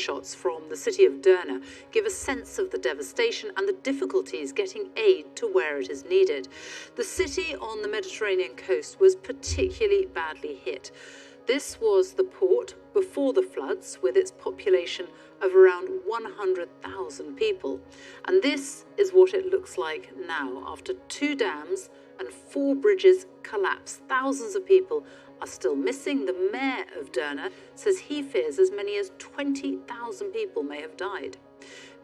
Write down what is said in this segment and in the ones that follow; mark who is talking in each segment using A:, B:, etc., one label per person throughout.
A: shots from the city of Derna give a sense of the devastation and the difficulties getting aid to where it is needed. The city on the Mediterranean coast was particularly badly hit. This was the port before the floods, with its population of around 100,000 people. And this is what it looks like now, after 2 dams and 4 bridges collapse. Thousands of people are still missing. The mayor of Derna says he fears as many as 20,000 people may have died.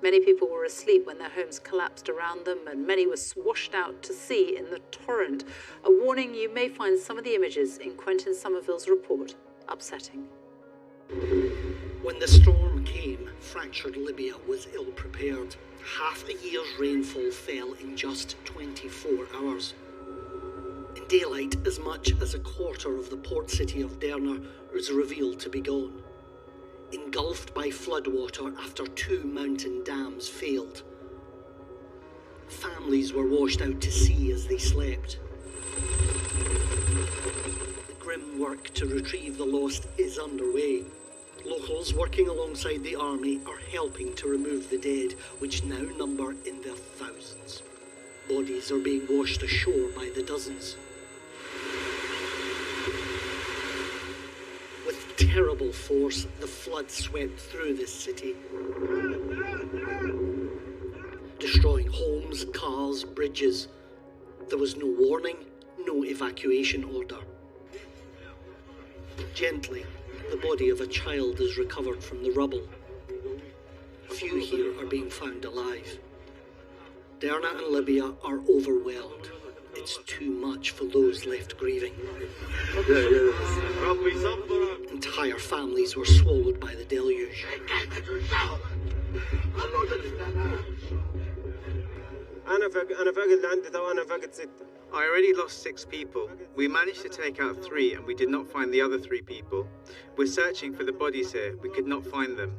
A: Many people were asleep when their homes collapsed around them, and many were washed out to sea in the torrent. A warning: you may find some of the images in Quentin Somerville's report upsetting.
B: When the storm came, fractured Libya was ill-prepared. Half a year's rainfall fell in just 24 hours. In daylight, as much as a quarter of the port city of Derna was revealed to be gone, engulfed by floodwater after 2 mountain dams failed. Families were washed out to sea as they slept. The grim work to retrieve the lost is underway. Locals working alongside the army are helping to remove the dead, which now number in their thousands. Bodies are being washed ashore by the dozens. With terrible force, the flood swept through this city, destroying homes, cars, bridges. There was no warning, no evacuation order. Gently, the body of a child is recovered from the rubble. Few here are being found alive. Derna and Libya are overwhelmed. It's too much for those left grieving. Entire families were swallowed by the deluge.
C: I already lost 6 people. We managed to take out 3 and we did not find the other 3 people. We're searching for the bodies here. We could not find them.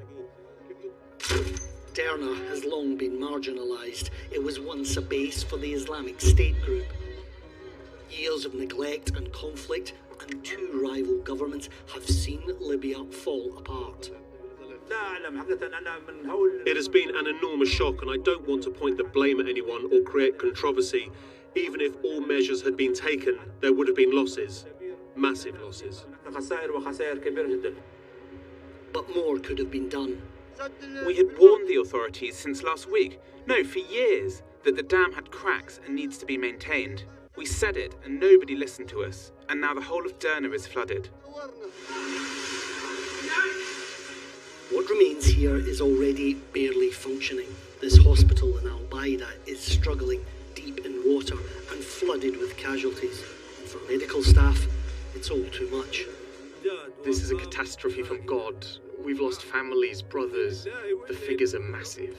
B: Derna has long been marginalised. It was once a base for the Islamic State group. Years of neglect and conflict and 2 rival governments have seen Libya fall apart.
D: It has been an enormous shock, and I don't want to point the blame at anyone or create controversy. Even if all measures had been taken, there would have been losses. Massive losses.
B: But more could have been done.
E: We had warned the authorities since last week, no, for years, that the dam had cracks and needs to be maintained. We said it and nobody listened to us, and now the whole of Derna is flooded.
B: What remains here is already barely functioning. This hospital in Al-Baida is struggling, deep in water and flooded with casualties. For medical staff, it's all too much.
D: This is a catastrophe from God. We've lost families, brothers. The figures are massive.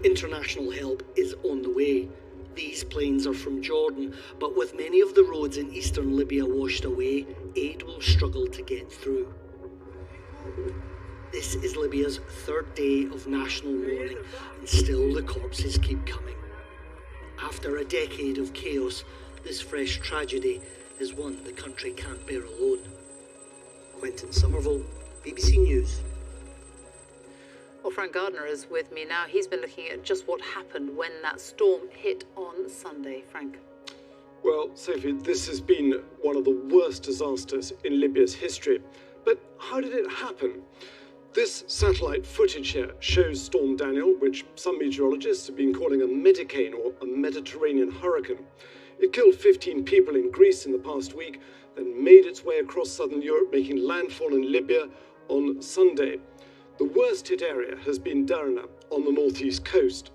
B: International help is on the way. These planes are from Jordan, but with many of the roads in eastern Libya washed away, aid will struggle to get through. This is Libya's 3rd day of national mourning, and still the corpses keep coming. After a decade of chaos, this fresh tragedy is one the country can't bear alone. Quentin Somerville, BBC News.
A: Well, Frank Gardner is with me now. He's been looking at just what happened when that storm hit on Sunday. Frank.
D: Well, Sophie, this has been one of the worst disasters in Libya's history. But how did it happen? This satellite footage here shows Storm Daniel, which some meteorologists have been calling a Medicane or a Mediterranean hurricane. It killed 15 people in Greece in the past week, then made its way across southern Europe, making landfall in Libya on Sunday. The worst hit area has been Derna on the northeast coast.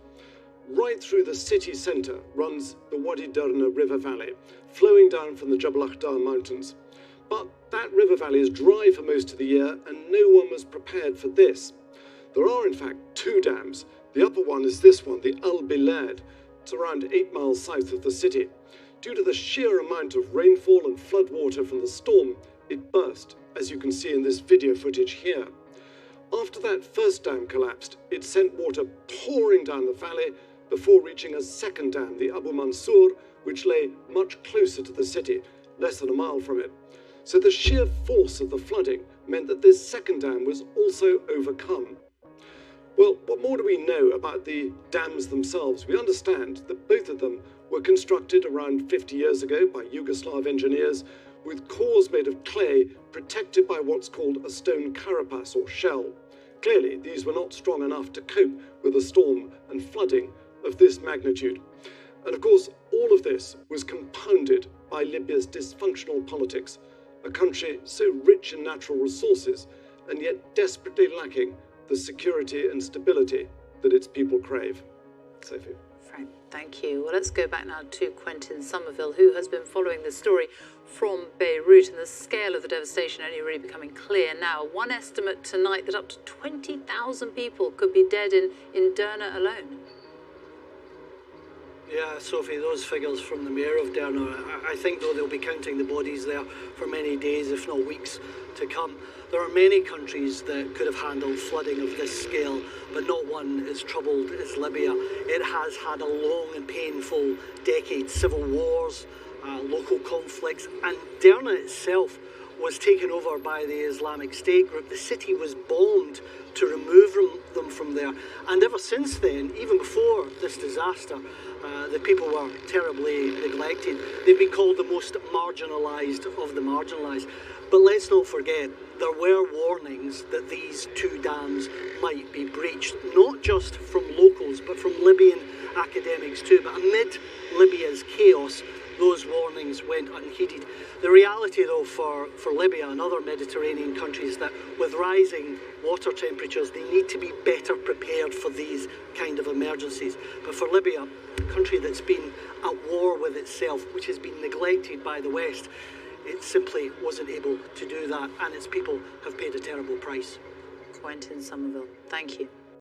D: Right through the city centre runs the Wadi Derna river valley, flowing down from the Jabal Akhdar mountains. But that river valley is dry for most of the year, and no one was prepared for this. There are in fact 2 dams. The upper one is this one, the Al Bilad. It's around 8 miles south of the city. Due to the sheer amount of rainfall and floodwater from the storm, it burst, as you can see in this video footage here. After that first dam collapsed, it sent water pouring down the valley before reaching a second dam, the Abu Mansur, which lay much closer to the city, less than a mile from it. So the sheer force of the flooding meant that this second dam was also overcome. Well, what more do we know about the dams themselves? We understand that both of them were constructed around 50 years ago by Yugoslav engineers with cores made of clay protected by what's called a stone carapace or shell. Clearly, these were not strong enough to cope with a storm and flooding of this magnitude. And of course, all of this was compounded by Libya's dysfunctional politics, a country so rich in natural resources and yet desperately lacking the security and stability that its people crave. Sophie.
A: Frank, thank you. Well, let's go back now to Quentin Somerville, who has been following the story from Beirut, and the scale of the devastation only really becoming clear now. One estimate tonight that up to 20,000 people could be dead in Derna alone.
B: Yeah, Sophie, those figures from the mayor of Derna, I think, though, they'll be counting the bodies there for many days, if not weeks, to come. There are many countries that could have handled flooding of this scale, but not one as troubled as Libya. It has had a long and painful decade, civil wars, local conflicts, and Derna itself was taken over by the Islamic State group. The city was bombed to remove them from there. And ever since then, even before this disaster, the people were terribly neglected. They've been called the most marginalised of the marginalised. But let's not forget, there were warnings that these two dams might be breached, not just from locals, but from Libyan academics too. But amid Libya's chaos, those warnings went unheeded. The reality, though, for Libya and other Mediterranean countries is that with rising water temperatures, they need to be better prepared for these kind of emergencies. But for Libya, a country that's been at war with itself, which has been neglected by the West, it simply wasn't able to do that, and its people have paid a terrible price.
A: Quentin Somerville, thank you.